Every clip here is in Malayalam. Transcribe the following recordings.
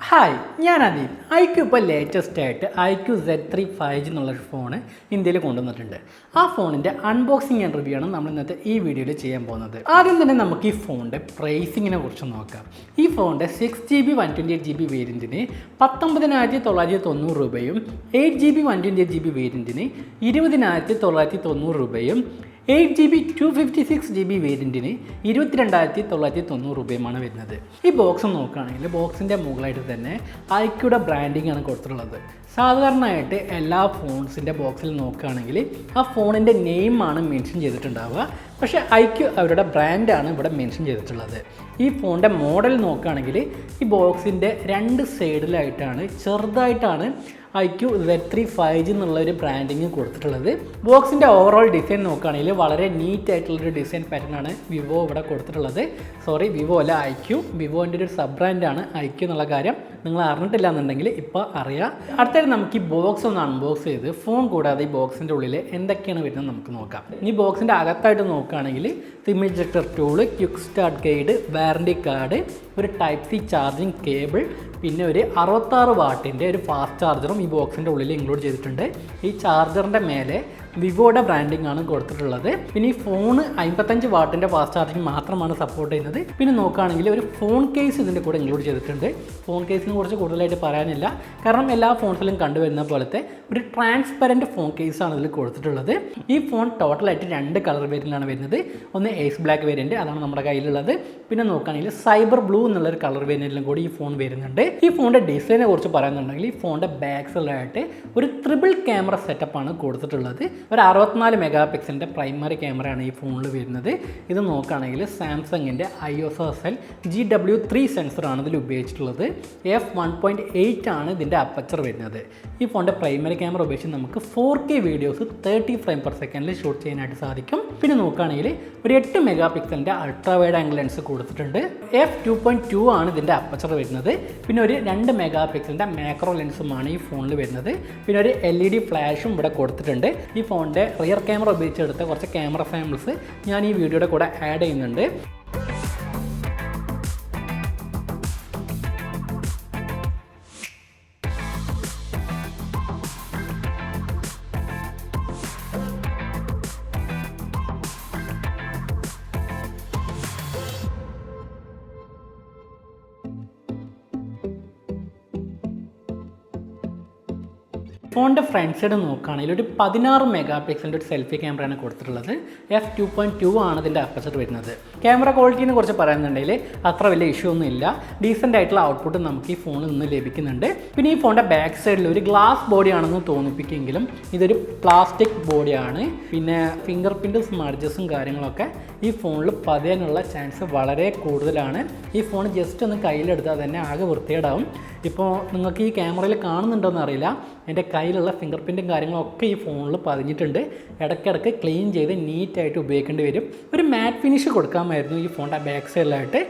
ഹായ്, ഞാൻ അദീബ്. iQOO ഇപ്പോൾ ലേറ്റസ്റ്റ് ആയിട്ട് iQOO Z3 5G എന്നുള്ളൊരു ഫോണ് ഇന്ത്യയിൽ കൊണ്ടുവന്നിട്ടുണ്ട്. ആ ഫോണിൻ്റെ അൺബോക്സിങ് ആൻഡ് റിവ്യൂ ആണ് നമ്മൾ ഇന്നത്തെ ഈ വീഡിയോയിൽ ചെയ്യാൻ പോകുന്നത്. ആദ്യം തന്നെ നമുക്ക് ഈ ഫോണിൻ്റെ പ്രൈസിങ്ങിനെ കുറിച്ച് നോക്കാം. ഈ ഫോണിൻ്റെ 6GB 128GB വേരിയൻറ്റിന് 19,990 രൂപയും 8GB 128GB വേരിയൻറ്റിന് 20,990 രൂപയും 8GB 256GB വേരിയൻറ്റിന് 22,990 രൂപയുമാണ് വരുന്നത്. ഈ ബോക്സ് നോക്കുകയാണെങ്കിൽ ബോക്സിൻ്റെ മുകളിലായിട്ട് തന്നെ iQOOയുടെ ബ്രാൻഡിങ് ആണ് കൊടുത്തിട്ടുള്ളത്. സാധാരണയായിട്ട് എല്ലാ ഫോൺസിൻ്റെ ബോക്സിൽ നോക്കുകയാണെങ്കിൽ ആ ഫോണിൻ്റെ നെയിമാണ് മെൻഷൻ ചെയ്തിട്ടുണ്ടാവുക. പക്ഷേ iQOO അവരുടെ ബ്രാൻഡാണ് ഇവിടെ മെൻഷൻ ചെയ്തിട്ടുള്ളത്. ഈ ഫോണിൻ്റെ മോഡൽ നോക്കുകയാണെങ്കിൽ ഈ ബോക്സിൻ്റെ രണ്ട് സൈഡിലായിട്ടാണ് ചെറുതായിട്ടാണ് iQOO Z3 5G എന്നുള്ളൊരു ബ്രാൻഡിങ് കൊടുത്തിട്ടുള്ളത്. ബോക്സിൻ്റെ ഓവറോൾ ഡിസൈൻ നോക്കുകയാണെങ്കിൽ വളരെ നീറ്റ് ആയിട്ടുള്ളൊരു ഡിസൈൻ പാറ്റേണാണ് വിവോ ഇവിടെ കൊടുത്തിട്ടുള്ളത്. വിവോ അല്ല, iQOO. വിവോൻ്റെ ഒരു സബ് ബ്രാൻഡാണ് iQOO എന്നുള്ള കാര്യം നിങ്ങൾ അറിഞ്ഞിട്ടില്ല എന്നുണ്ടെങ്കിൽ ഇപ്പോൾ അറിയാം. അടുത്തായിട്ട് നമുക്ക് ഈ ബോക്സ് ഒന്ന് അൺബോക്സ് ചെയ്ത് ഫോൺ കൂടാതെ ഈ ബോക്സിൻ്റെ ഉള്ളിൽ എന്തൊക്കെയാണ് വരുന്നത് നമുക്ക് നോക്കാം. ഈ ബോക്സിൻ്റെ അകത്തായിട്ട് നോക്കുകയാണെങ്കിൽ ഇമേജ് ejector tool, quick start guide, warranty card, ഒരു ടൈപ്പ് സി ചാർജിങ് കേബിൾ, പിന്നെ ഒരു 66 വാട്ടിൻ്റെ ഒരു ഫാസ്റ്റ് ചാർജറും ഈ ബോക്സിൻ്റെ ഉള്ളിൽ ഇൻക്ലൂഡ് ചെയ്തിട്ടുണ്ട്. ഈ ചാർജറിൻ്റെ മേലെ വിവോയുടെ ബ്രാൻഡിങ് ആണ് കൊടുത്തിട്ടുള്ളത്. പിന്നെ ഈ ഫോൺ 55 വാട്ടിൻ്റെ ഫാസ്റ്റ് ചാർജിങ് മാത്രമാണ് സപ്പോർട്ട് ചെയ്യുന്നത്. പിന്നെ നോക്കുകയാണെങ്കിൽ ഒരു ഫോൺ കേസ് ഇതിൻ്റെ കൂടെ ഇൻക്ലൂഡ് ചെയ്തിട്ടുണ്ട്. ഫോൺ കേസിനെ കുറിച്ച് കൂടുതലായിട്ട് പറയാനില്ല, കാരണം എല്ലാ ഫോൺസിലും കണ്ടുവരുന്ന പോലത്തെ ഒരു ട്രാൻസ്പെറൻറ്റ് ഫോൺ കേസാണ് ഇതിൽ കൊടുത്തിട്ടുള്ളത്. ഈ ഫോൺ ടോട്ടലായിട്ട് 2 കളർ വേരിയൻ്റാണ് വരുന്നത്. ഒന്ന് ഏസ് ബ്ലാക്ക് വേരിയൻറ്റ്, അതാണ് നമ്മുടെ കയ്യിലുള്ളത്. പിന്നെ നോക്കുകയാണെങ്കിൽ സൈബർ ബ്ലൂ എന്നുള്ളൊരു കളർ വേരിയൻറ്റിലും കൂടി ഈ ഫോൺ വരുന്നുണ്ട്. ഈ ഫോണിൻ്റെ ഡിസൈനെ കുറിച്ച് പറയുന്നുണ്ടെങ്കിൽ ഈ ഫോണിൻ്റെ ബാക്ക് സൈഡിലായിട്ട് ഒരു ട്രിപ്പിൾ ക്യാമറ സെറ്റപ്പാണ് കൊടുത്തിട്ടുള്ളത്. ഒരു 64 മെഗാ പിക്സലിൻ്റെ പ്രൈമറി ക്യാമറയാണ് ഈ ഫോണിൽ വരുന്നത്. ഇത് നോക്കുകയാണെങ്കിൽ സാംസങ്ങിൻ്റെ ISOCELL GW3 സെൻസറാണ് ഇതിൽ ഉപയോഗിച്ചിട്ടുള്ളത്. f1.8 ആണ് ഇതിൻ്റെ അപ്പച്ചർ വരുന്നത്. ഈ ഫോണിൻ്റെ പ്രൈമറി ക്യാമറ ഉപയോഗിച്ച് നമുക്ക് 4K വീഡിയോസ് 30 ഫ്രെയിം പെർ സെക്കൻഡിൽ ഷൂട്ട് ചെയ്യാനായിട്ട് സാധിക്കും. പിന്നെ നോക്കുകയാണെങ്കിൽ ഒരു 8 മെഗാ പിക്സലിൻ്റെ അൾട്രാ വൈഡ് ആംഗിൾ ലെൻസ് കൊടുത്തിട്ടുണ്ട്. f2.2 ആണ് ഇതിൻ്റെ അപ്പച്ചർ വരുന്നത്. പിന്നെ ഒരു 2 മെഗാ പിക്സലിൻ്റെ മാക്രോ ലെൻസുമാണ് ഈ ഫോണിൽ വരുന്നത്. പിന്നെ ഒരു LED ഫ്ലാഷും ഇവിടെ കൊടുത്തിട്ടുണ്ട്. ഈ ഫോണിൻ്റെ റിയർ ക്യാമറ ഉപയോഗിച്ചെടുത്ത കുറച്ച് ക്യാമറ സാമ്പിൾസ് ഞാൻ ഈ വീഡിയോയുടെ കൂടെ ആഡ് ചെയ്യുന്നുണ്ട്. ഫോണിൻ്റെ ഫ്രണ്ട് സൈഡ് നോക്കുകയാണെങ്കിൽ ഒരു 16 മെഗാ പിക്സലിൻ്റെ ഒരു സെൽഫി ക്യാമറയാണ് കൊടുത്തിട്ടുള്ളത്. f2.2 ആണ് ഇതിൻ്റെ അപ്പച്ചർ വരുന്നത്. ക്യാമറ ക്വാളിറ്റിനെ കുറിച്ച് പറയുന്നുണ്ടെങ്കിൽ അത്ര വലിയ ഇഷ്യൂ ഒന്നും ഇല്ല. ഡീസൻ്റ് ആയിട്ടുള്ള ഔട്ട്പുട്ട് നമുക്ക് ഈ ഫോണിൽ നിന്ന് ലഭിക്കുന്നുണ്ട്. പിന്നെ ഈ ഫോണിൻ്റെ ബാക്ക് സൈഡിൽ ഒരു ഗ്ലാസ് ബോഡിയാണെന്ന് തോന്നിപ്പിക്കുമെങ്കിലും ഇതൊരു പ്ലാസ്റ്റിക് ബോഡിയാണ്. പിന്നെ ഫിംഗർ പ്രിൻറ്റ് സ്മർജസും കാര്യങ്ങളൊക്കെ ഈ ഫോണിൽ പതിയാനുള്ള ചാൻസ് വളരെ കൂടുതലാണ്. ഈ ഫോൺ ജസ്റ്റ് ഒന്ന് കയ്യിലെടുത്താൽ തന്നെ ആകെ വൃത്തികേടാവും. ഇപ്പോൾ നിങ്ങൾക്ക് ഈ ക്യാമറയിൽ കാണുന്നുണ്ടോയെന്ന് അറിയില്ല, എൻ്റെ കയ്യിലുള്ള ഫിംഗർ പ്രിൻറ്റും കാര്യങ്ങളൊക്കെ ഈ ഫോണിൽ പതിഞ്ഞിട്ടുണ്ട്. ഇടയ്ക്കിടയ്ക്ക് ക്ലീൻ ചെയ്ത് നീറ്റായിട്ട് ഉപയോഗിക്കേണ്ടി വരും. ഒരു മാറ്റ് ഫിനിഷ് കൊടുക്കാമായിരുന്നു ഈ ഫോണിൻ്റെ ബാക്ക് സൈഡിലായിട്ട്.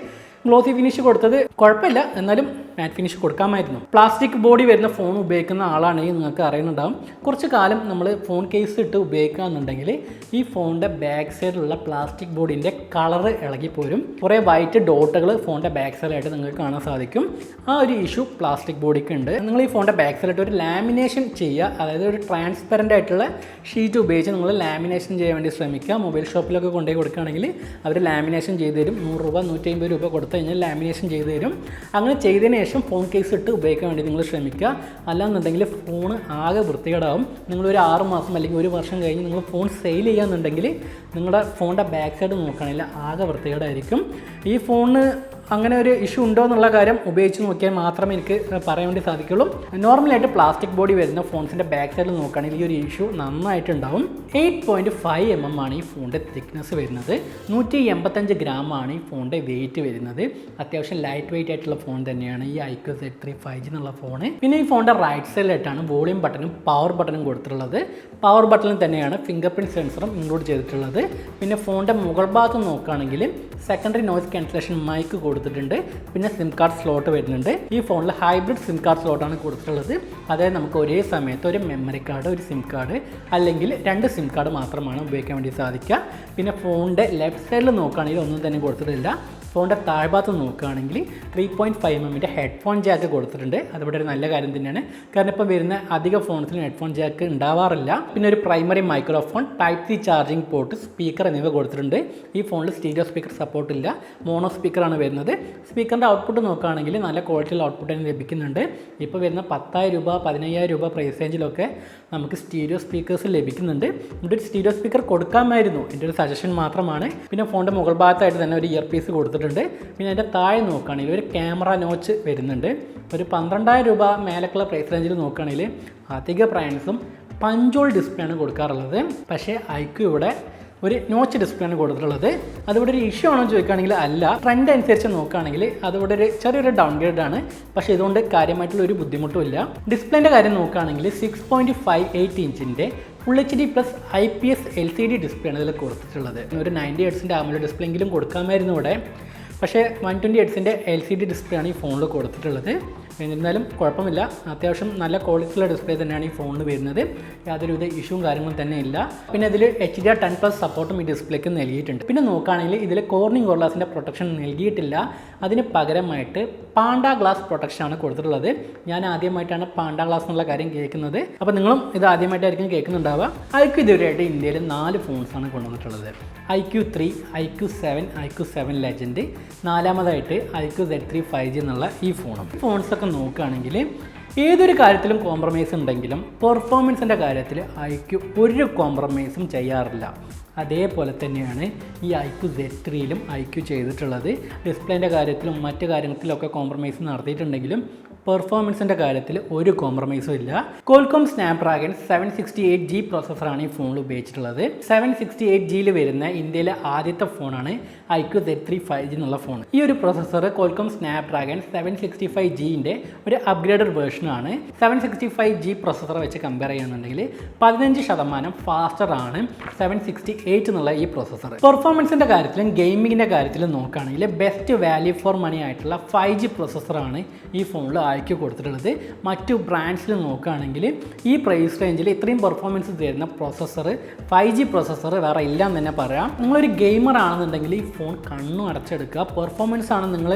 ഗ്ലോസി ഫിനിഷ് കൊടുത്തത് കുഴപ്പമില്ല, എന്നാലും മാറ്റ് ഫിനിഷ് കൊടുക്കാമായിരുന്നു. പ്ലാസ്റ്റിക് ബോഡി വരുന്ന ഫോൺ ഉപയോഗിക്കുന്ന ആളാണെങ്കിൽ നിങ്ങൾക്ക് അറിയുന്നുണ്ടാവും, കുറച്ച് കാലം നമ്മൾ ഫോൺ കേസ് ഇട്ട് ഉപയോഗിക്കുകയെന്നുണ്ടെങ്കിൽ ഈ ഫോണിൻ്റെ ബാക്ക് സൈഡിലുള്ള പ്ലാസ്റ്റിക് ബോഡിൻ്റെ കളറ് ഇളകിപ്പോരും. കുറേ വൈറ്റ് ഡോട്ടുകൾ ഫോണിൻ്റെ ബാക്ക് സൈഡിലായിട്ട് നിങ്ങൾക്ക് കാണാൻ സാധിക്കും. ആ ഒരു ഇഷ്യൂ പ്ലാസ്റ്റിക് ബോഡിക്ക് ഉണ്ട്. നിങ്ങൾ ഈ ഫോണിൻ്റെ ബാക്ക് സൈഡിലായിട്ട് ഒരു ലാമിനേഷൻ ചെയ്യുക, അതായത് ഒരു ട്രാൻസ്പെറൻ്റ് ആയിട്ടുള്ള ഷീറ്റ് ഉപയോഗിച്ച് നിങ്ങൾ ലാമിനേഷൻ ചെയ്യാൻ വേണ്ടി ശ്രമിക്കുക. മൊബൈൽ ഷോപ്പിലൊക്കെ കൊണ്ടുപോയി കൊടുക്കുകയാണെങ്കിൽ അവർ ലാമിനേഷൻ ചെയ്ത് തരും. 100 രൂപ 150 രൂപ കൊടുത്തു കഴിഞ്ഞാൽ ലാമിനേഷൻ ചെയ്ത് തരും. അങ്ങനെ ചെയ്തതിന് ശേഷം ഫോൺ കേസ് ഇട്ട് ഉപയോഗിക്കാൻ വേണ്ടി നിങ്ങൾ ശ്രമിക്കുക. അല്ലാന്നുണ്ടെങ്കിൽ ഫോൺ ആകെ വൃത്തികേടാവും. നിങ്ങളൊരു 6 മാസം അല്ലെങ്കിൽ 1 വർഷം കഴിഞ്ഞ് നിങ്ങൾ ഫോൺ സെയിൽ ചെയ്യാന്നുണ്ടെങ്കിൽ നിങ്ങളുടെ ഫോണിൻ്റെ ബാക്ക് സൈഡ് നോക്കുകയാണെങ്കിൽ ആകെ വൃത്തികേടായിരിക്കും. ഈ ഫോണിന് അങ്ങനെ ഒരു ഇഷ്യൂ ഉണ്ടോ എന്നുള്ള കാര്യം ഉപയോഗിച്ച് നോക്കിയാൽ മാത്രമേ എനിക്ക് പറയാൻ വേണ്ടി സാധിക്കുള്ളൂ. നോർമലായിട്ട് പ്ലാസ്റ്റിക് ബോഡി വരുന്ന ഫോൺസിൻ്റെ ബാക്ക് സൈഡിൽ നോക്കുകയാണെങ്കിൽ ഈ ഒരു ഇഷ്യൂ നന്നായിട്ടുണ്ടാവും. 8.5 mm ആണ് ഈ ഫോണിൻ്റെ തിക്നെസ് വരുന്നത്. 185 ഗ്രാമാണ് ഈ ഫോണിൻ്റെ വെയിറ്റ് വരുന്നത്. അത്യാവശ്യം ലൈറ്റ് വെയിറ്റ് ആയിട്ടുള്ള ഫോൺ തന്നെയാണ് ഈ iQOO Z3 5G എന്നുള്ള ഫോണ്. പിന്നെ ഈ ഫോണിൻ്റെ റൈറ്റ് സൈഡിലായിട്ടാണ് വോളിയം ബട്ടണും പവർ ബട്ടണും കൊടുത്തിട്ടുള്ളത്. പവർ ബട്ടണിൽ തന്നെയാണ് ഫിംഗർ പ്രിൻറ്റ് സെൻസറും ഇൻക്ലൂഡ് ചെയ്തിട്ടുള്ളത്. പിന്നെ ഫോണിൻ്റെ മുകൾ ഭാഗത്ത് നോക്കുകയാണെങ്കിൽ സെക്കൻഡറി നോയ്സ് ക്യാൻസലേഷൻ മൈക്ക് കൊടുത്തിട്ടുണ്ട്. പിന്നെ സിം കാർഡ് സ്ലോട്ട് വരുന്നുണ്ട്. ഈ ഫോണിൽ ഹൈബ്രിഡ് സിം കാർഡ് സ്ലോട്ടാണ് കൊടുത്തിട്ടുള്ളത്. അതായത് നമുക്ക് ഒരേ സമയത്ത് ഒരു മെമ്മറി കാർഡ്, ഒരു സിം കാർഡ് അല്ലെങ്കിൽ 2 സിം കാർഡ് മാത്രമാണ് ഉപയോഗിക്കാൻ വേണ്ടി സാധിക്കുക. പിന്നെ ഫോണിൻ്റെ ലെഫ്റ്റ് സൈഡിൽ നോക്കുകയാണെങ്കിൽ ഒന്നും തന്നെ കൊടുത്തിട്ടില്ല. ഫോണിൻ്റെ താഴ്ഭാഗത്ത് നോക്കുകയാണെങ്കിൽ 3.5mm ഹെഡ്ഫോൺ ജാക്ക് കൊടുത്തിട്ടുണ്ട്. അതിവിടെ ഒരു നല്ല കാര്യം തന്നെയാണ്. കാരണം ഇപ്പോൾ വരുന്ന അധിക ഫോൺസിലും ഹെഡ്ഫോൺ ജാക്ക് ഉണ്ടാവാറില്ല. പിന്നെ ഒരു primary microphone, Type-C charging port, speaker എന്നിവ കൊടുത്തിട്ടുണ്ട്. ഈ ഫോണിൽ സ്റ്റീരിയോ സ്പീക്കർ സപ്പോർട്ടില്ല, മോണോ സ്പീക്കറാണ് വരുന്നത്. സ്പീക്കറിൻ്റെ ഔട്ട്പുട്ട് നോക്കുകയാണെങ്കിൽ നല്ല ക്വാളിറ്റിയുള്ള ഔട്ട്പുട്ട് തന്നെ ലഭിക്കുന്നുണ്ട്. ഇപ്പോൾ വരുന്ന 10,000 രൂപ 15,000 രൂപ പ്രൈസ് റേഞ്ചിലൊക്കെ നമുക്ക് സ്റ്റീരിയോ സ്പീക്കേഴ്സ് ലഭിക്കുന്നുണ്ട്. ഇവിടെ ഒരു സ്റ്റീരിയോ സ്പീക്കർ കൊടുക്കാമായിരുന്നു, എൻ്റെ ഒരു സജഷൻ മാത്രമാണ്. പിന്നെ ഫോണിൻ്റെ മുകൾ ഭാഗത്തായിട്ട് തന്നെ ഒരു ഇയർ പീസ് കൊടുത്തിട്ടുണ്ട്. പിന്നെ അതിൻ്റെ താഴെ നോക്കുകയാണെങ്കിൽ ഒരു ക്യാമറ നോച്ച് വരുന്നുണ്ട്. ഒരു 12,000 രൂപ മേലക്കുള്ള പ്രൈസ് റേഞ്ചിൽ നോക്കുകയാണെങ്കിൽ അധിക ബ്രാൻഡ്സും പഞ്ചോൾ ഡിസ്പ്ലേ ആണ് കൊടുക്കാറുള്ളത്. പക്ഷേ iQOO ഇവിടെ ഒരു നോച്ച് ഡിസ്പ്ലേ ആണ് കൊടുത്തിട്ടുള്ളത്. അതിവിടെ ഒരു ഇഷ്യൂ ആണോ ചോദിക്കുകയാണെങ്കിൽ അല്ല. ട്രെൻഡ് അനുസരിച്ച് നോക്കുകയാണെങ്കിൽ അതിവിടെ ഒരു ചെറിയൊരു ഡൗൺഗ്രേഡ് ആണ്. പക്ഷേ ഇതുകൊണ്ട് കാര്യമായിട്ടുള്ള ഒരു ബുദ്ധിമുട്ടും ഇല്ല. ഡിസ്പ്ലേൻ്റെ കാര്യം നോക്കുകയാണെങ്കിൽ 6.58 ഇഞ്ചിൻ്റെ full HD plus IPS LCD display ആണ് ഇതിൽ കൊടുത്തിട്ടുള്ളത്. ഒരു 90 Hz AMOLED ഡിസ്പ്ലേ എങ്കിലും കൊടുക്കാമായിരുന്നു ഇവിടെ. പക്ഷേ 120 Hz LCD ഡിസ്പ്ലേ ആണ് ഈ ഫോണിൽ കൊടുത്തിട്ടുള്ളത്. എന്നിരുന്നാലും കുഴപ്പമില്ല, അത്യാവശ്യം നല്ല ക്വാളിറ്റിയുള്ള ഡിസ്പ്ലേ തന്നെയാണ് ഈ ഫോണിൽ വരുന്നത്. യാതൊരുവിധ ഇഷ്യൂവും കാര്യങ്ങളും തന്നെ ഇല്ല. പിന്നെ ഇതിൽ HDR10+ സപ്പോർട്ടും ഈ ഡിസ്പ്ലേക്ക് നൽകിയിട്ടുണ്ട്. പിന്നെ നോക്കുകയാണെങ്കിൽ ഇതിൽ കോർണിംഗ് ഗോർലാസിൻ്റെ പ്രൊട്ടക്ഷൻ നൽകിയിട്ടില്ല. അതിന് പകരമായിട്ട് പാണ്ട ഗ്ലാസ് പ്രൊട്ടക്ഷൻ ആണ് കൊടുത്തിട്ടുള്ളത്. ഞാൻ ആദ്യമായിട്ടാണ് പാണ്ട ഗ്ലാസ് എന്നുള്ള കാര്യം കേൾക്കുന്നത്. അപ്പോൾ നിങ്ങളും ഇത് ആദ്യമായിട്ടായിരിക്കും കേൾക്കുന്നുണ്ടാവുക. iQOO ഇതുവരെയായിട്ട് ഇന്ത്യയിൽ 4 ഫോൺസാണ് കൊണ്ടുവന്നിട്ടുള്ളത്. iQOO 3, iQOO 7, iQOO 7 Legend, നാലാമതായിട്ട് iQOO Z3 5G എന്നുള്ള ഈ ഫോൺസൊക്കെ നോക്കുകയാണെങ്കിൽ ഏതൊരു കാര്യത്തിലും കോംപ്രമൈസ് ഉണ്ടെങ്കിലും പെർഫോമൻസിൻ്റെ കാര്യത്തിൽ iQOO ഒരു കോംപ്രമൈസും ചെയ്യാറില്ല. അതേപോലെ തന്നെയാണ് ഈ iQOO Z3യിലും iQOO ചെയ്തിട്ടുള്ളത്. ഡിസ്പ്ലേൻ്റെ കാര്യത്തിലും മറ്റു കാര്യത്തിലൊക്കെ കോംപ്രമൈസ് നടത്തിയിട്ടുണ്ടെങ്കിലും പെർഫോമൻസിൻ്റെ കാര്യത്തിൽ ഒരു കോംപ്രമൈസും ഇല്ല. Qualcomm Snapdragon 768G പ്രോസസ്സറാണ് ഈ ഫോണിൽ ഉപയോഗിച്ചിട്ടുള്ളത്. 768Gയിൽ വരുന്ന ഇന്ത്യയിലെ ആദ്യത്തെ ഫോണാണ് iQOO Z3 5G എന്നുള്ള ഫോൺ. ഈ ഒരു പ്രോസസ്സർ Qualcomm Snapdragon 765Gൻ്റെ ഒരു അപ്ഗ്രേഡഡ് വേർഷനാണ്. 765G പ്രോസസ്സർ വെച്ച് കമ്പയർ ചെയ്യുന്നുണ്ടെങ്കിൽ 15% ഫാസ്റ്ററാണ് 768 എന്നുള്ള ഈ പ്രോസസ്സർ. പെർഫോമൻസിൻ്റെ കാര്യത്തിലും ഗെയിമിങ്ങിൻ്റെ കാര്യത്തിലും നോക്കുകയാണെങ്കിൽ ബെസ്റ്റ് വാല്യൂ ഫോർ മണി ആയിട്ടുള്ള 5G പ്രോസസ്സറാണ് ഈ ഫോണിൽ iQOO കൊടുത്തിട്ടുള്ളത്. മറ്റു ബ്രാൻഡ്സിൽ നോക്കുകയാണെങ്കിൽ ഈ പ്രൈസ് റേഞ്ചിൽ ഇത്രയും പെർഫോമൻസ് തരുന്ന പ്രോസസ്സർ 5G പ്രോസസ്സർ വേറെ ഇല്ല എന്ന് തന്നെ പറയാം. നിങ്ങളൊരു ഗെയിമർ ആണെന്നുണ്ടെങ്കിൽ ഈ ഫോൺ കണ്ണും അടച്ചെടുക്കുക. പെർഫോമൻസ് ആണ് നിങ്ങൾ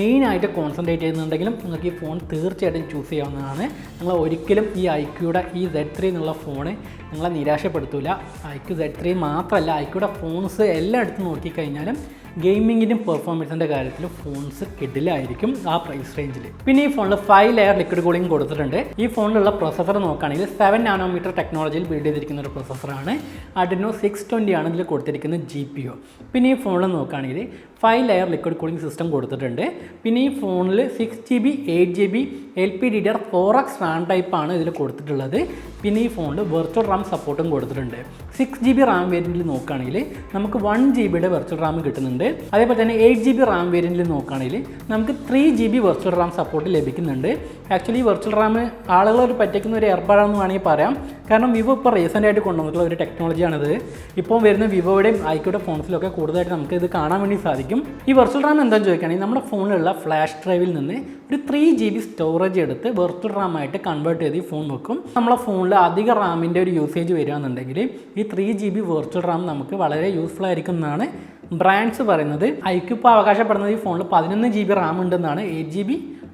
മെയിനായിട്ട് കോൺസെൻട്രേറ്റ് ചെയ്യുന്നുണ്ടെങ്കിലും നിങ്ങൾക്ക് ഈ ഫോൺ തീർച്ചയായിട്ടും ചൂസ് ചെയ്യാവുന്നതാണ്. നിങ്ങൾ ഒരിക്കലും ഈ iQOOയുടെ ഈ Z3 എന്നുള്ള ഫോണ് നിങ്ങളെ നിരാശപ്പെടുത്തില്ല. iQOO Z3 മാത്രമല്ല, iQOOയുടെ ഫോൺസ് എല്ലാം എടുത്ത് നോക്കിക്കഴിഞ്ഞാലും ഗെയിമിങ്ങിൻ്റെയും പെർഫോമൻസിൻ്റെ കാര്യത്തിൽ ഫോൺസ് കിഡിലായിരിക്കും ആ പ്രൈസ് റേഞ്ചിൽ. പിന്നെ ഈ ഫോണിൽ 5 ലെയർ ലിക്വിഡ് കൂളിംഗ് കൊടുത്തിട്ടുണ്ട്. ഈ ഫോണിലുള്ള പ്രോസസ്സർ നോക്കുകയാണെങ്കിൽ 7 നാനോമീറ്റർ ടെക്നോളജിയിൽ ബിൽഡ് ചെയ്തിരിക്കുന്ന ഒരു പ്രോസസ്സറാണ്. Adreno 620 ആണ് ഇതിൽ കൊടുത്തിരിക്കുന്ന GPU. പിന്നെ ഈ ഫോണിൽ നോക്കുകയാണെങ്കിൽ 5 ലെയർ ലിക്വിഡ് കൂളിംഗ് സിസ്റ്റം കൊടുത്തിട്ടുണ്ട്. പിന്നെ ഈ ഫോണിൽ 6GB 8GB LPDDR4X റാം ടൈപ്പാണ് ഇതിൽ കൊടുത്തിട്ടുള്ളത്. പിന്നെ ഈ ഫോണിൽ വെർച്വൽ റാം സപ്പോർട്ടും കൊടുത്തിട്ടുണ്ട്. 6GB റാം വേരിയൻറ്റിൽ നോക്കുകയാണെങ്കിൽ നമുക്ക് 1GBയുടെ വെർച്വൽ റാം കിട്ടുന്നുണ്ട്. അതേപോലെ തന്നെ 8GB റാം വേരിയൻറ്റിൽ നോക്കുകയാണെങ്കിൽ നമുക്ക് 3GB വെർച്വൽ റാം സപ്പോർട്ട് ലഭിക്കുന്നുണ്ട്. ആക്ച്വലി ഈ വെർച്വൽ റാം ആളുകളൊരു പറ്റിക്കുന്ന ഒരു ഏർപ്പാടാണെന്ന് വേണമെങ്കിൽ പറയാം. കാരണം വിവോ ഇപ്പോൾ റീസെൻ്റ് ആയിട്ട് കൊണ്ടുവന്നിട്ടുള്ള ഒരു ടെക്നോളജിയാണിത്. ഇപ്പോൾ വരുന്ന വിവോയുടെയും iQOOയുടെ ഫോൺസിലൊക്കെ കൂടുതലായിട്ട് നമുക്ക് ഇത് കാണാൻ വേണ്ടി സാധിക്കും. ഈ വെർച്വൽ റാം എന്താണെന്ന് ചോദിക്കുകയാണെങ്കിൽ നമ്മുടെ ഫോണിലുള്ള ഫ്ലാഷ് ഡ്രൈവിൽ നിന്ന് ഒരു 3GB സ്റ്റോറേജ് എടുത്ത് വെർച്വൽ റാം ആയിട്ട് കൺവേർട്ട് ചെയ്ത് ഈ ഫോൺ വെക്കും. നമ്മളെ ഫോണിൽ അധിക റാമിൻ്റെ ഒരു യൂസേജ് വരികയാണെന്നുണ്ടെങ്കിൽ ഈ 3GB വെർച്വൽ റാം നമുക്ക് വളരെ യൂസ്ഫുൾ ആയിരിക്കും എന്നാണ് ബ്രാൻഡ്സ് പറയുന്നത്. iQOO ഇപ്പോൾ അവകാശപ്പെടുന്നത് ഈ ഫോണിൽ 11GB റാം ഉണ്ടെന്നാണ്. 8GB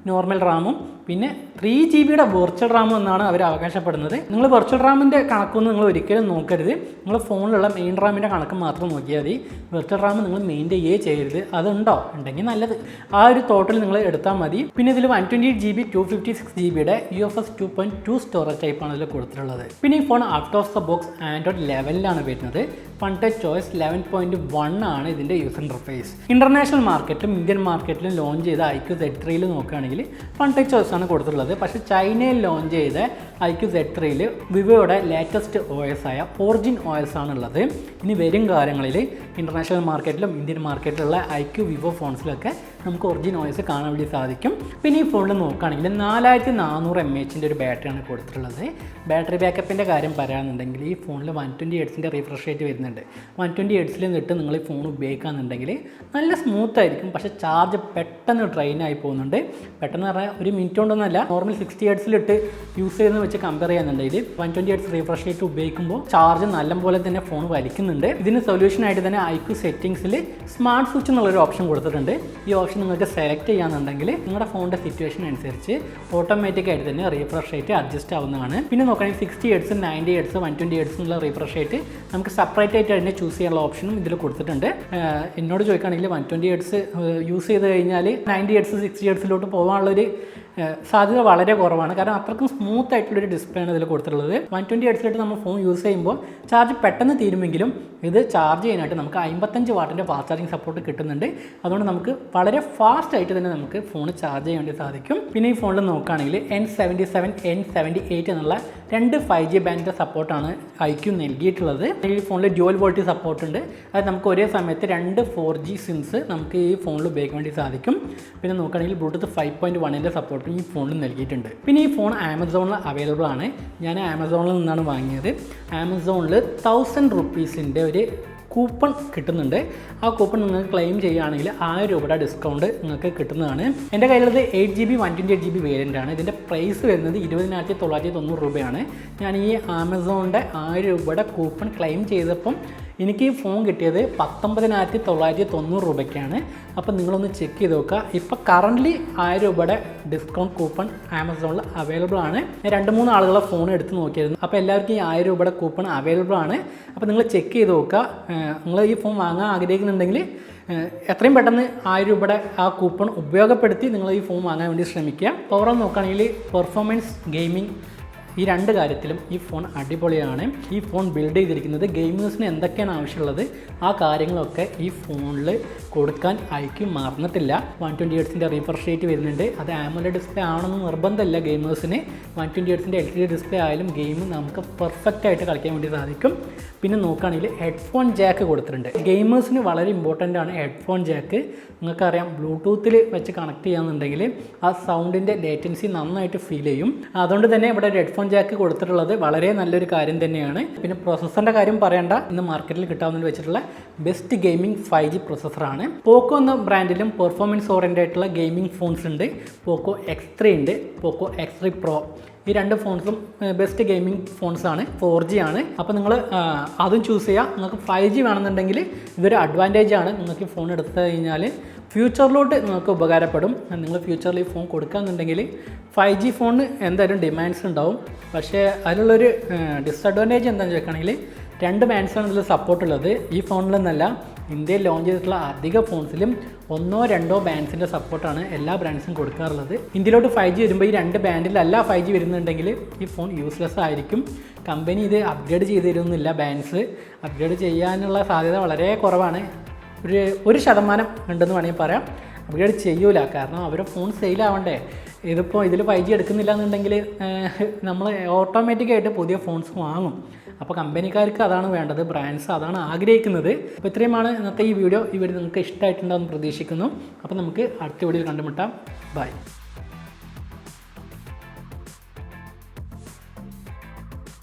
നോർമൽ റാമും പിന്നെ 3GBയുടെ വെർച്വൽ റാം എന്നാണ് അവർ അവകാശപ്പെടുന്നത്. നിങ്ങൾ വെർച്വൽ റാമിൻ്റെ കണക്കൊന്നും നിങ്ങൾ ഒരിക്കലും നോക്കരുത്. നിങ്ങൾ ഫോണിലുള്ള മെയിൻ റാമിൻ്റെ കണക്ക് മാത്രം നോക്കിയാൽ മതി. വെർച്വൽ റാം നിങ്ങൾ മെയിൻറ്റെയിൻ ചെയ്യരുത്. അതുണ്ടോ ഉണ്ടെങ്കിൽ നല്ലത്. ആ ഒരു ടോട്ടൽ നിങ്ങൾ എടുത്താൽ മതി. പിന്നെ ഇതിൽ 128GB 256GBയുടെ UFS 2.2 സ്റ്റോറേജ് ടൈപ്പാണ് ഇതിൽ കൊടുത്തിട്ടുള്ളത്. പിന്നെ ഈ phone out of the box Android 11 വരുന്നത്. Fun Touch OS 11.1 ആണ് ഇതിൻ്റെ യൂസർ ഇൻ്റർഫേസ്. ഇൻ്റർനാഷണൽ മാർക്കറ്റിലും ഇന്ത്യൻ മാർക്കറ്റിലും ലോഞ്ച് ചെയ്ത iQOO Z3യിൽ നോക്കുകയാണെങ്കിൽ Fun Touch OS ആണ് കൊടുത്തിട്ടുള്ളത്. പക്ഷേ ചൈനയിൽ ലോഞ്ച് ചെയ്ത iQOO Z3യിൽ വിവോയുടെ ലേറ്റസ്റ്റ് OS ആയ ഒറിജിൻ OS ആണുള്ളത്. ഇനി വരും കാലങ്ങളിൽ ഇൻ്റർനാഷണൽ മാർക്കറ്റിലും ഇന്ത്യൻ മാർക്കറ്റിലുള്ള iQOO വിവോ ഫോൺസിലൊക്കെ നമുക്ക് ഒറിജിനൽ നോയ്സ് കാണാൻ വേണ്ടി സാധിക്കും. പിന്നെ ഈ ഫോണിൽ നോക്കുകയാണെങ്കിൽ 4400 mAh ഒരു ബാറ്ററിയാണ് കൊടുത്തിട്ടുള്ളത്. ബാറ്ററി ബാക്കപ്പിൻ്റെ കാര്യം പറയുകയാണെന്നുണ്ടെങ്കിൽ ഈ ഫോണിൽ 120 Hz റീഫ്രഷ് റേറ്റ് വരുന്നുണ്ട്. 120 Hz നിന്നിട്ട് നിങ്ങൾ ഈ ഫോൺ ഉപയോഗിക്കുകയാണെന്നുണ്ടെങ്കിൽ നല്ല സ്മൂത്ത് ആയിരിക്കും. പക്ഷേ ചാർജ് പെട്ടെന്ന് ഡ്രെയിൻ ആയി പോകുന്നുണ്ട്. പെട്ടെന്ന് പറഞ്ഞാൽ ഒരു മിനിറ്റ് കൊണ്ടൊന്നുമല്ല, നോർമൽ 60 Hz യൂസ് ചെയ്യുന്നത് വെച്ച് കമ്പയർ ചെയ്യുന്നുണ്ടെങ്കിൽ 120 Hz റീഫ്രഷ് റേറ്റ് ഉപയോഗിക്കുമ്പോൾ ചാർജ് നല്ലപോലെ തന്നെ ഫോൺ വലിക്കുന്നുണ്ട്. ഇതിന് സൊല്യൂഷനായിട്ട് തന്നെ iQOO സെറ്റിംഗ്സിൽ സ്മാർട്ട് സ്വിച്ച് എന്നുള്ളൊരു ഓപ്ഷൻ കൊടുത്തിട്ടുണ്ട്. ഈ ഓപ്ഷൻ നിങ്ങൾക്ക് സെലക്ട് ചെയ്യാന്നുണ്ടെങ്കിൽ നിങ്ങളുടെ ഫോണിൻ്റെ സിറ്റുവേഷൻ അനുസരിച്ച് ഓട്ടോമാറ്റിക്കായിട്ട് തന്നെ റീഫ്രഷ് റേറ്റ് അഡ്ജസ്റ്റ് ആവുന്നതാണ്. പിന്നെ നോക്കുകയാണെങ്കിൽ 60 Hz, 90 Hz, 120 Hz എന്നുള്ള റീഫ്രഷ് റേറ്റ് നമുക്ക് സെപ്പറേറ്റ് ആയിട്ട് തന്നെ ചൂസ് ചെയ്യാനുള്ള ഓപ്ഷനും ഇതിൽ കൊടുത്തിട്ടുണ്ട്. എന്നോട് ചോദിക്കുകയാണെങ്കിൽ 120 Hz യൂസ് ചെയ്ത് കഴിഞ്ഞാൽ 90 Hz, 60 Hz പോകാനുള്ളൊരു സാധ്യത വളരെ കുറവാണ്. കാരണം അത്രക്കും സ്മൂത്ത് ആയിട്ടുള്ളൊരു ഡിസ്പ്ലേ ആണ് ഇതിൽ കൊടുത്തിട്ടുള്ളത്. 120 Hz നമ്മൾ ഫോൺ യൂസ് ചെയ്യുമ്പോൾ ചാർജ് പെട്ടെന്ന് തീരുമെങ്കിലും ഇത് ചാർജ് ചെയ്യാനായിട്ട് നമുക്ക് 55 വാട്ടിൻ്റെ ഫാസ്റ്റ് ചാർജിങ് സപ്പോർട്ട് കിട്ടുന്നുണ്ട്. അതുകൊണ്ട് നമുക്ക് വളരെ ഫാസ്റ്റ് ആയിട്ട് തന്നെ നമുക്ക് ഫോൺ ചാർജ് ചെയ്യാൻ വേണ്ടി സാധിക്കും. പിന്നെ ഈ ഫോണിൽ നോക്കുകയാണെങ്കിൽ N77, N78 എന്നുള്ള 2 5G ബാൻഡിൻ്റെ സപ്പോർട്ടാണ് iQOO നൽകിയിട്ടുള്ളത്. ഈ ഫോണിൽ ഡ്യുവൽ വോൾട്ടേജ് സപ്പോർട്ട് ഉണ്ട്. അത് നമുക്ക് ഒരേ സമയത്ത് 2 4G സിംസ് നമുക്ക് ഈ ഫോണിൽ ഉപയോഗിക്കാൻ വേണ്ടി സാധിക്കും. പിന്നെ നോക്കുകയാണെങ്കിൽ ബ്ലൂടൂത്ത് 5.1ൻ്റെ സപ്പോർട്ട് ഈ ഫോണിൽ നൽകിയിട്ടുണ്ട്. പിന്നെ ഈ ഫോൺ ആമസോണിൽ അവൈലബിൾ ആണ്. ഞാൻ ആമസോണിൽ നിന്നാണ് വാങ്ങിയത്. ആമസോണിൽ 1000 രൂപീസിൻ്റെ ഒരു കൂപ്പൺ കിട്ടുന്നുണ്ട്. ആ കൂപ്പൺ നിങ്ങൾക്ക് ക്ലെയിം ചെയ്യുകയാണെങ്കിൽ 1000 രൂപയുടെ ഡിസ്കൗണ്ട് നിങ്ങൾക്ക് കിട്ടുന്നതാണ്. എൻ്റെ കയ്യിലുള്ളത് 8GB 128GB വേരിയൻ്റ് ആണ്. ഇതിൻ്റെ പ്രൈസ് വരുന്നത് 20,990 രൂപയാണ്. ഞാൻ ഈ ആമസോണിൻ്റെ 1000 രൂപയുടെ കൂപ്പൺ ക്ലെയിം ചെയ്തപ്പം എനിക്ക് ഈ ഫോൺ കിട്ടിയത് 19,990 രൂപയ്ക്കാണ്. അപ്പോൾ നിങ്ങളൊന്ന് ചെക്ക് ചെയ്ത് നോക്കുക. ഇപ്പോൾ കറൻ്റ്ലി 1000 രൂപയുടെ ഡിസ്കൗണ്ട് കൂപ്പൺ ആമസോണിൽ അവൈലബിൾ ആണ്. ഞാൻ 2-3 ആളുകളെ ഫോൺ എടുത്ത് നോക്കിയിരുന്നു. അപ്പോൾ എല്ലാവർക്കും ഈ 1000 രൂപയുടെ കൂപ്പൺ അവൈലബിൾ ആണ്. അപ്പോൾ നിങ്ങൾ ചെക്ക് ചെയ്ത് നോക്കുക. നിങ്ങൾ ഈ ഫോൺ വാങ്ങാൻ ആഗ്രഹിക്കുന്നുണ്ടെങ്കിൽ എത്രയും പെട്ടെന്ന് 1000 രൂപയുടെ ആ കൂപ്പൺ ഉപയോഗപ്പെടുത്തി നിങ്ങൾ ഈ ഫോൺ വാങ്ങാൻ വേണ്ടി ശ്രമിക്കുക. ഓവറോൾ നോക്കുകയാണെങ്കിൽ പെർഫോമൻസ്, ഗെയിമിംഗ്, ഈ 2 കാര്യത്തിലും ഈ ഫോൺ അടിപൊളിയാണ്. ഈ ഫോൺ ബിൽഡ് ചെയ്തിരിക്കുന്നത് ഗെയിമേഴ്സിന് എന്തൊക്കെയാണ് ആവശ്യമുള്ളത് ആ കാര്യങ്ങളൊക്കെ ഈ ഫോണിൽ കൊടുക്കാൻ iQOO മറന്നിട്ടില്ല. 120 Hz റീഫ്രഷ് റേറ്റ് വരുന്നുണ്ട്. അത് AMOLED ഡിസ്പ്ലേ ആണെന്ന് നിർബന്ധമില്ല ഗെയിമേഴ്സിന്. 120 Hz LCD ഡിസ്പ്ലേ ആയാലും ഗെയിം നമുക്ക് പെർഫെക്റ്റ് ആയിട്ട് കളിക്കാൻ വേണ്ടി സാധിക്കും. പിന്നെ നോക്കുകയാണെങ്കിൽ ഹെഡ്ഫോൺ ജാക്ക് കൊടുത്തിട്ടുണ്ട്. ഗെയിമേഴ്സിന് വളരെ ഇമ്പോർട്ടൻ്റ് ആണ് ഹെഡ്ഫോൺ ജാക്ക്. നിങ്ങൾക്കറിയാം ബ്ലൂടൂത്തിൽ വെച്ച് കണക്ട് ചെയ്യാന്നുണ്ടെങ്കിൽ ആ സൗണ്ടിൻ്റെ ലേറ്റൻസി നന്നായിട്ട് ഫീൽ ചെയ്യും. അതുകൊണ്ട് തന്നെ ഇവിടെ ഒരു ഹെഡ്ഫോൺ ജാക്ക് കൊടുത്തിട്ടുള്ളത് വളരെ നല്ലൊരു കാര്യം തന്നെയാണ്. പിന്നെ പ്രോസസ്സറിൻ്റെ കാര്യം പറയേണ്ട, ഇന്ന് മാർക്കറ്റിൽ കിട്ടാവുന്നതിൽ വെച്ചിട്ടുള്ള ബെസ്റ്റ് ഗെയിമിംഗ് 5G പ്രോസസ്സറാണ്. പോക്കോ എന്ന ബ്രാൻഡിലും പെർഫോമൻസ് ഓറിയൻറ്റഡ് ആയിട്ടുള്ള ഗെയിമിംഗ് ഫോൺസ് ഉണ്ട്. പോക്കോ X3 ഉണ്ട്, പോക്കോ X3 Pro. ഈ 2 ഫോൺസും ബെസ്റ്റ് ഗെയിമിംഗ് ഫോൺസാണ്. 4G ആണ്. അപ്പോൾ നിങ്ങൾ അതും ചൂസ് ചെയ്യുക. നിങ്ങൾക്ക് 5G വേണമെന്നുണ്ടെങ്കിൽ ഇതൊരു അഡ്വാൻറ്റേജ് ആണ്. നിങ്ങൾക്ക് ഈ ഫോൺ എടുത്തു കഴിഞ്ഞാൽ ഫ്യൂച്ചറിലോട്ട് നിങ്ങൾക്ക് ഉപകാരപ്പെടും. നിങ്ങൾ ഫ്യൂച്ചറിൽ ഈ ഫോൺ കൊടുക്കുകയെന്നുണ്ടെങ്കിൽ 5G ഫോണിന് എന്തായാലും ഡിമാൻഡ്സ് ഉണ്ടാവും. പക്ഷേ അതിലുള്ളൊരു ഡിസഡ്വാൻറ്റേജ് എന്താണെന്ന് ചോദിക്കുകയാണെങ്കിൽ 2 ബാൻഡ്സാണ് ഇതിൽ സപ്പോർട്ടുള്ളത്. ഈ ഫോണിലെന്നല്ല, ഇന്ത്യയിൽ ലോഞ്ച് ചെയ്തിട്ടുള്ള അധിക ഫോൺസിലും 1-2 ബാൻഡ്സിൻ്റെ സപ്പോർട്ടാണ് എല്ലാ ബ്രാൻഡ്സും കൊടുക്കാറുള്ളത്. ഇന്ത്യയിലോട്ട് 5G വരുമ്പോൾ ഈ 2 ബാൻഡിലല്ല 5G വരുന്നുണ്ടെങ്കിൽ ഈ ഫോൺ യൂസ്ലെസ് ആയിരിക്കും. കമ്പനി ഇത് അപ്ഗ്രേഡ് ചെയ്ത് തരുന്നില്ല. ബാൻഡ്സ് അപ്ഗ്രേഡ് ചെയ്യാനുള്ള സാധ്യത വളരെ കുറവാണ്. 1% ഉണ്ടെന്ന് വേണമെങ്കിൽ പറയാം. അപ്ഗ്രേഡ് ചെയ്യൂല. കാരണം അവരുടെ ഫോൺ സെയിലാവണ്ടേ. ഇതിൽ 5G എടുക്കുന്നില്ല എന്നുണ്ടെങ്കിൽ നമ്മൾ ഓട്ടോമാറ്റിക്കായിട്ട് പുതിയ ഫോൺസ് വാങ്ങും. അപ്പോൾ കമ്പനിക്കാർക്ക് അതാണ് വേണ്ടത്, ബ്രാൻഡ്സ് അതാണ് ആഗ്രഹിക്കുന്നത്. അപ്പോൾ ഇത്രയുമാണ് ഇന്നത്തെ ഈ വീഡിയോ നിങ്ങൾക്ക് ഇഷ്ടമായിട്ടുണ്ടാകുമെന്ന് പ്രതീക്ഷിക്കുന്നു. അപ്പോൾ നമുക്ക് അടുത്ത വീഡിയോയിൽ കണ്ടുമുട്ടാം. ബൈ.